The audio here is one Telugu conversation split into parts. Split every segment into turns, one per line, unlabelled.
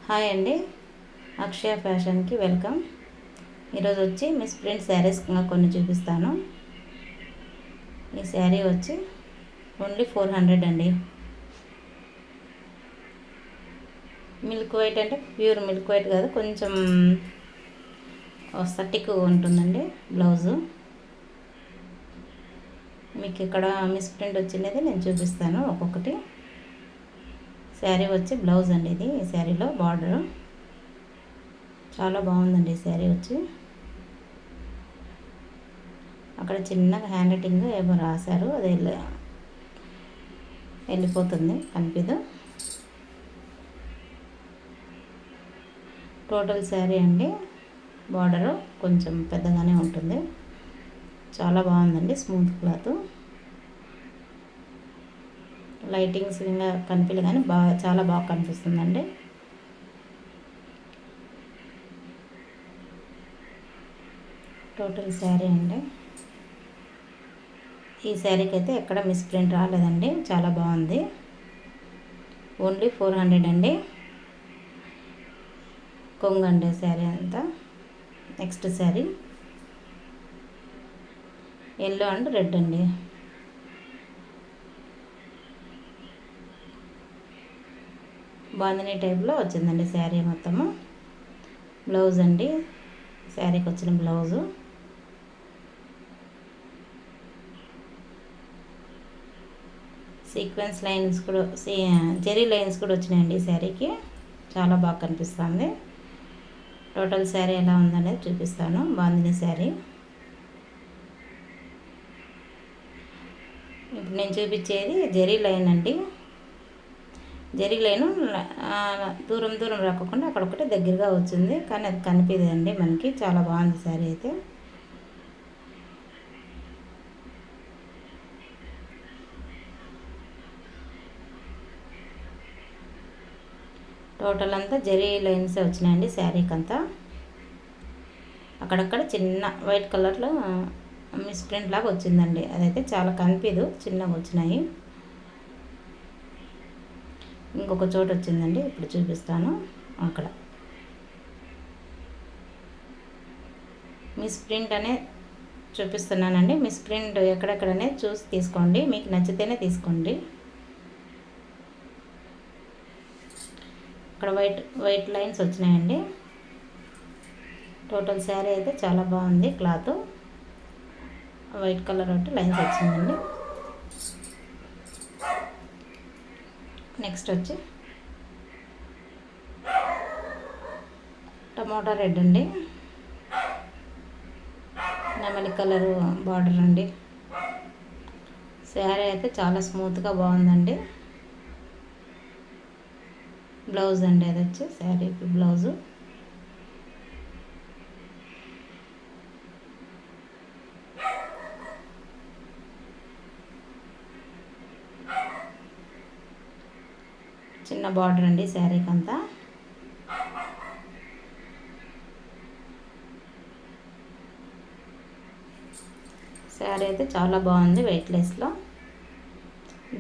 హాయ్ అండి, అక్షయ ఫ్యాషన్కి వెల్కమ్. ఈరోజు వచ్చి మిస్ ప్రింట్ శారీస్ కొన్ని చూపిస్తాను. ఈ శారీ వచ్చి ఓన్లీ 400 అండి. మిల్క్ వైట్ అంటే ప్యూర్ మిల్క్ వైట్ కాదు, కొంచెం సటిక్ ఉంటుందండి బ్లౌజు. మీకు ఇక్కడ మిస్ ప్రింట్ వచ్చినది నేను చూపిస్తాను ఒక్కొక్కటి. శారీ వచ్చి బ్లౌజ్ అండి, ఇది ఈ శారీలో బార్డర్ చాలా బాగుందండి. ఈ శారీ వచ్చి అక్కడ చిన్నగా హ్యాండ్ రైటింగ్ ఏమో రాశారు, అది వెళ్ళిపోతుంది, కనిపిదు. టోటల్ శారీ అండి, బార్డరు కొంచెం పెద్దగానే ఉంటుంది. చాలా బాగుందండి, స్మూత్ క్లాత్. లైటింగ్స్ ఇంకా కనిపించలేదు కానీ చాలా బాగా కనిపిస్తుందండి. టోటల్ శారీ అండి. ఈ శారీకి అయితే ఎక్కడ మిస్ ప్రింట్ రాలేదండి, చాలా బాగుంది. ఓన్లీ 400 అండి. కొంగండి శారీ అంతా. Next sari yellow and red అండి. బాందిని టైప్లో వచ్చిందండి శారీ మొత్తము. బ్లౌజ్ అండి, శారీకి వచ్చిన బ్లౌజు. సీక్వెన్స్ లైన్స్ కూడా, జెరీ లైన్స్ కూడా వచ్చినాయండి ఈ శారీకి. చాలా బాగా కనిపిస్తుంది. టోటల్ శారీ ఎలా ఉందనేది చూపిస్తాను. బాందిని శారీ. ఇప్పుడు నేను చూపించేది జెరీ లైన్ అండి. జెరీ లైను దూరం దూరం రాకుండా అక్కడొకటి దగ్గరగా వచ్చింది, కానీ అది కనిపించదండి మనకి. చాలా బాగుంది శారీ అయితే. టోటల్ అంతా జెరీ లైన్సే వచ్చినాయండి శారీకి అంతా. అక్కడక్కడ చిన్న వైట్ కలర్లో మిస్ ప్రింట్ లాగా వచ్చిందండి, అదైతే చాలా కనిపించదు, చిన్నగా వచ్చినాయి. ఇంకొక చోట వచ్చిందండి, ఇప్పుడు చూపిస్తాను. అక్కడ మిస్ ప్రింట్ అనే చూపిస్తున్నానండి. మిస్ ప్రింట్ ఎక్కడెక్కడనే చూసి తీసుకోండి, మీకు నచ్చితేనే తీసుకోండి. ఇక్కడ వైట్ లైన్స్ వచ్చినాయండి. టోటల్ శారీ అయితే చాలా బాగుంది. క్లాత్ వైట్ కలర్ ఒకటి లైన్స్ వచ్చిందండి. నెక్స్ట్ వచ్చి టమోటా రెడ్ అండి, నెమలి కలరు బార్డర్ అండి. శారీ అయితే చాలా స్మూత్గా బాగుందండి. బ్లౌజ్ అండి, అది వచ్చి శారీకి బ్లౌజు. చిన్న బార్డర్ అండి శారీకి అంతా. శారీ అయితే చాలా బాగుంది, వెయిట్లెస్లో.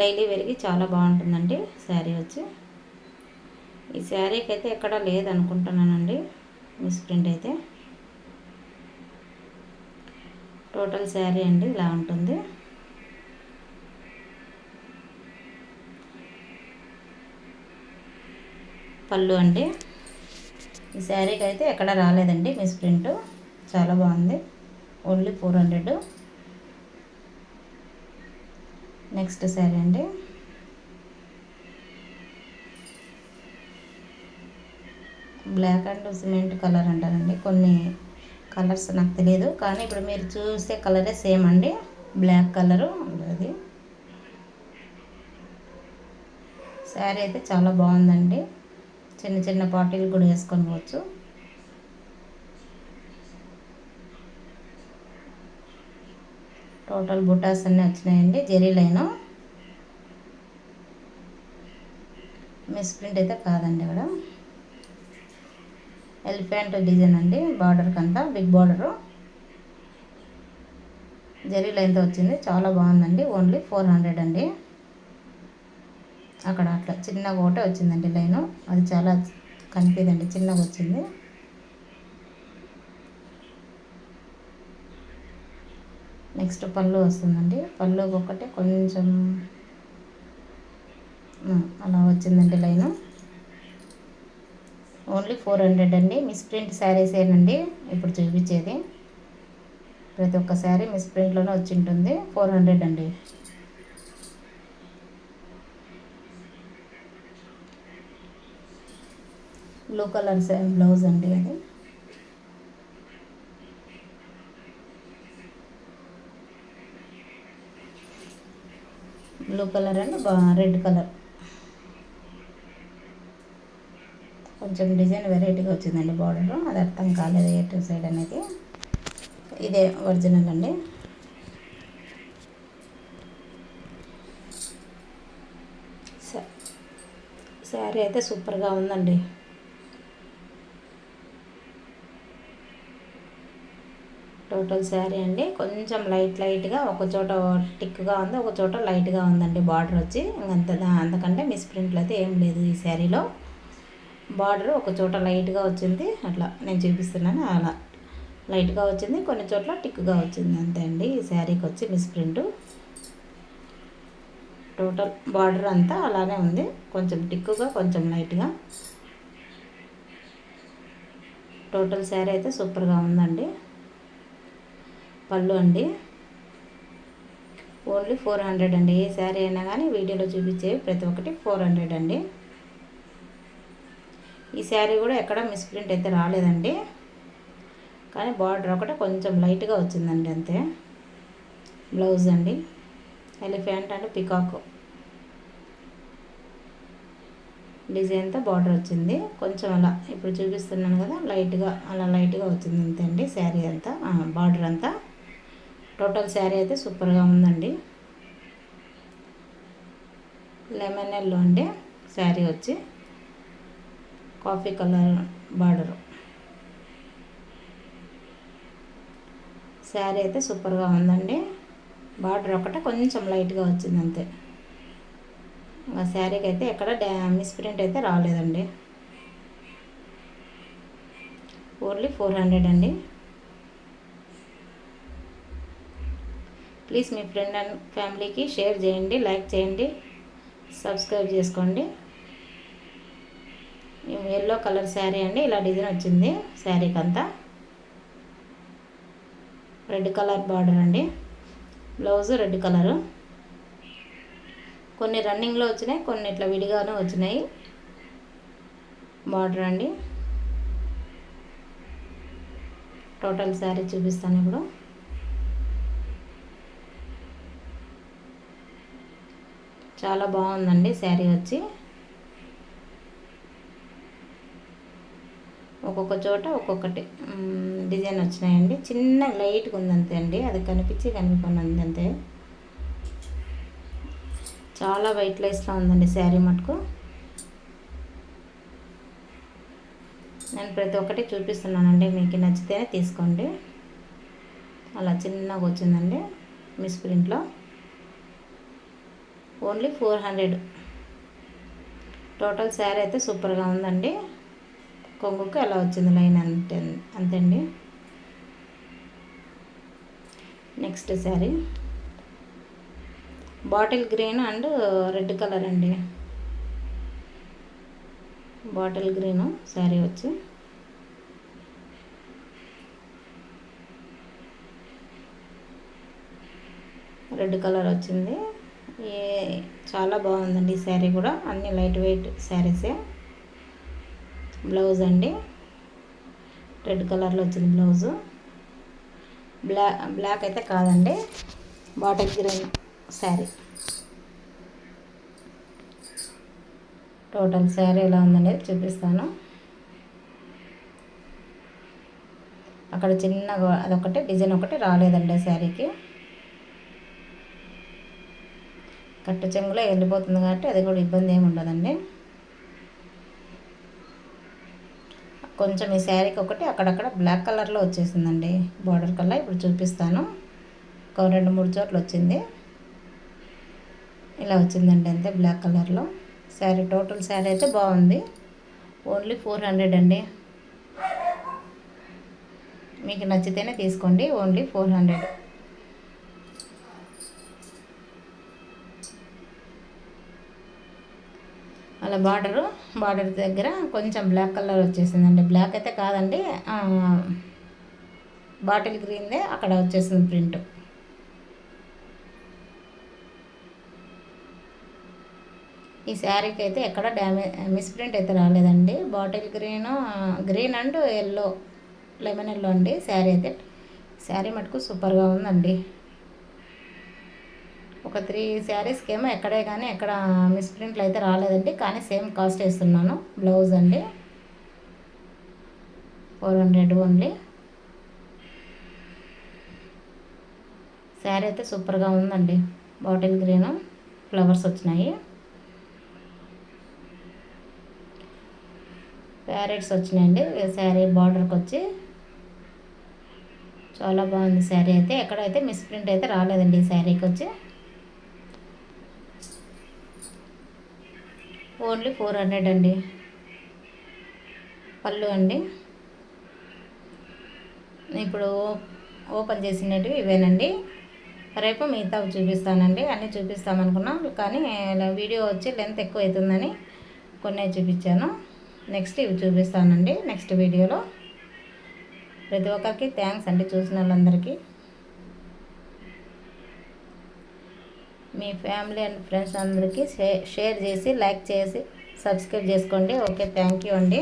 డైలీ వేర్కి చాలా బాగుంటుందండి శారీ వచ్చి. ఈ శారీకి అయితే ఎక్కడా లేదనుకుంటున్నానండి మిస్ ప్రింట్ అయితే. టోటల్ శారీ అండి ఇలా ఉంటుంది. పళ్ళు అండి. ఈ శారీకి అయితే ఎక్కడ రాలేదండి మిస్ ప్రింట్, చాలా బాగుంది. ఓన్లీ 400. నెక్స్ట్ శారీ అండి. బ్లాక్ అండ్ సిమెంట్ కలర్ అంటారండి, కొన్ని కలర్స్ నాకు తెలియదు, కానీ ఇప్పుడు మీరు చూసే కలరే సేమ్ అండి, బ్లాక్ కలరు అది. శారీ అయితే చాలా బాగుందండి, చిన్న చిన్న పార్టీలు కూడా వేసుకొని పోవచ్చు. టోటల్ బుటాస్ అన్నీ వచ్చినాయండి, జెరీ లైను. మిస్ ప్రింట్ అయితే కాదండి. ఇక్కడ ఎలిఫెంట్ డిజైన్ అండి, బార్డర్కి అంతా బిగ్ బార్డరు, జెరీ లైన్తో వచ్చింది. చాలా బాగుందండి. ఓన్లీ 400 అండి. అక్కడ అట్లా చిన్నగా ఒకటే వచ్చిందండి లైను, అది చాలా కనిపిదండి, చిన్నగా వచ్చింది. నెక్స్ట్ పళ్ళు వస్తుందండి. పళ్ళు ఒకటి కొంచెం అలా వచ్చిందండి లైను. ఓన్లీ 400 అండి. మిస్ ప్రింట్ శారీసేనండి ఇప్పుడు చూపించేది. ప్రతి ఒక్క శారీ మిస్ ప్రింట్లోనే వచ్చి ఉంటుంది. 400 అండి. బ్లూ కలర్ బ్లౌజ్ అండి అది. Blue colour and red colour. కొంచెం డిజైన్ వెరైటీగా వచ్చిందండి బార్డర్. అది అర్థం కాలేదు ఏ టు సైడ్ అనేది. ఇదే ఒరిజినల్ అండి. శారీ అయితే సూపర్గా ఉందండి. టోటల్ శారీ అండి కొంచెం లైట్గా ఒక చోట టిక్గా ఉంది, ఒక చోట లైట్గా ఉందండి బార్డర్ వచ్చి. అంతకంటే మిస్ ప్రింట్లు అయితే ఏం లేదు ఈ శారీలో. బార్డర్ ఒక చోట లైట్గా వచ్చింది, అట్లా నేను చూపిస్తున్నాను. అలా లైట్గా వచ్చింది, కొన్ని చోట్ల టిక్గా వచ్చింది, అంతే అండి ఈ శారీకి వచ్చి మిస్ ప్రింట్. టోటల్ బార్డర్ అంతా అలానే ఉంది, కొంచెం టిక్కుగా కొంచెం లైట్గా. టోటల్ శారీ అయితే సూపర్గా ఉందండి. పళ్ళు అండి ఓన్లీ 400 అండి. ఏ శారీ అయినా కానీ వీడియోలో చూపించేవి ప్రతి ఒక్కటి 400 అండి. ఈ శారీ కూడా ఎక్కడ మిస్ ప్రింట్ అయితే రాలేదండి, కానీ బార్డర్ ఒకటి కొంచెం లైట్గా వచ్చిందండి అంతే. బ్లౌజ్ అండి ఎలిఫెంట్ అండ్ పికాక్ డిజైన్తో బార్డర్ వచ్చింది. కొంచెం అలా ఇప్పుడు చూపిస్తున్నాను కదా, లైట్గా వచ్చింది అంతే అండి శారీ అంతా, బార్డర్ అంతా. టోటల్ శారీ అయితే సూపర్గా ఉందండి. లెమన్ ఎల్లో అండి శారీ వచ్చి, కాఫీ కలర్ బార్డరు. శారీ అయితే సూపర్గా ఉందండి. బార్డర్ ఒకటే కొంచెం లైట్గా వచ్చింది అంతే. ఆ శారీకి అయితే ఎక్కడ మిస్ ప్రింట్ అయితే రాలేదండి. ఓన్లీ 400 అండి. ప్లీజ్ మీ ఫ్రెండ్ అండ్ ఫ్యామిలీకి షేర్ చేయండి, లైక్ చేయండి, సబ్స్క్రైబ్ చేసుకోండి. ఎల్లో కలర్ శారీ అండి, ఇలా డిజైన్ వచ్చింది శారీకి అంతా. రెడ్ కలర్ బార్డర్ అండి, బ్లౌజు రెడ్ కలరు. కొన్ని రన్నింగ్లో వచ్చినాయి, కొన్ని ఇట్లా విడిగానే వచ్చినాయి. బార్డర్ అండి. టోటల్ శారీ చూపిస్తాను ఇప్పుడు. చాలా బాగుందండి శారీ వచ్చి. ఒక్కొక్క చోట ఒక్కొక్కటి డిజైన్ వచ్చినాయండి. చిన్న లైట్గా ఉందంతే అండి, అది కనిపించింది అంతే. చాలా వైట్ లైస్లో ఉందండి శారీ మటుకు. నేను ప్రతి ఒక్కటి చూపిస్తున్నానండి, మీకు నచ్చితేనే తీసుకోండి. అలా చిన్నగా వచ్చిందండి మిస్ ప్రింట్లో. ఓన్లీ 400. టోటల్ శారీ అయితే సూపర్గా ఉందండి. కొంగుకు ఎలా వచ్చింది లైన్ అంతండి. Next sari bottle green and red colour అండి. బాటిల్ గ్రీను శారీ వచ్చి రెడ్ కలర్ వచ్చింది. చాలా బాగుందండి ఈ శారీ కూడా, అన్ని లైట్ వెయిట్ శారీసే. బ్లౌజ్ అండి రెడ్ కలర్లో వచ్చింది బ్లౌజు. బ్లాక్ అయితే కాదండి, bottle green sari. Total sari ఎలా ఉందనేది చూపిస్తాను. అక్కడ చిన్నగా అదొకటి డిజైన్ ఒకటి రాలేదండి శారీకి. కట్టు చెంగులో వెళ్ళిపోతుంది కాబట్టి అది కూడా ఇబ్బంది ఏమి ఉండదండి. కొంచెం ఈ శారీకి ఒకటి అక్కడక్కడ బ్లాక్ కలర్లో వచ్చేసిందండి బార్డర్ కలర్. ఇప్పుడు చూపిస్తాను. ఒక 2-3 చోట్ల వచ్చింది, ఇలా వచ్చిందండి అంతే బ్లాక్ కలర్లో శారీ. టోటల్ శారీ అయితే బాగుంది. ఓన్లీ 400 అండి. మీకు నచ్చితేనే తీసుకోండి. ఓన్లీ 400. అలా బార్డర్ దగ్గర కొంచెం బ్లాక్ కలర్ వచ్చేసిందండి. బ్లాక్ అయితే కాదండి, బాటిల్ గ్రీన్దే అక్కడ వచ్చేసింది ప్రింట్. ఈ శారీకి అయితే ఎక్కడ మిస్ప్రింట్ అయితే రాలేదండి. Bottle green and yellow, lemon yellow అండి శారీ అయితే. శారీ మటుకు సూపర్గా ఉందండి. ఒక 3 శారీస్కి ఏమో ఎక్కడ మిస్ప్రింట్లు అయితే రాలేదండి. కానీ సేమ్ కాస్ట్ వేస్తున్నాను. బ్లౌజ్ అండి 400 ఓన్లీ. శారీ అయితే సూపర్గా ఉందండి. బాటిల్ గ్రీన్ ఫ్లవర్స్ వచ్చినాయి, ప్యారెట్స్ వచ్చినాయండి శారీ బార్డర్కి వచ్చి. చాలా బాగుంది శారీ అయితే. ఎక్కడైతే మిస్ప్రింట్ అయితే రాలేదండి ఈ శారీకి వచ్చి. ఓన్లీ 400 అండి. పళ్ళు అండి. ఇప్పుడు ఓపెన్ చేసినవి ఇవేనండి. రేపు మిగతావి చూపిస్తానండి. అన్నీ చూపిస్తామనుకున్నాం కానీ వీడియో వచ్చి లెంత్ ఎక్కువ అవుతుందని కొన్ని చూపించాను. నెక్స్ట్ ఇవి చూపిస్తానండి నెక్స్ట్ వీడియోలో. ప్రతి ఒక్కరికి థ్యాంక్స్ అండి, చూసిన వాళ్ళందరికీ. మీ ఫ్యామిలీ అండ్ ఫ్రెండ్స్ అందరికీ షేర్ చేసి, లైక్ చేసి, సబ్స్క్రైబ్ చేసుకోండి. ఓకే, థ్యాంక్ యూ అండి.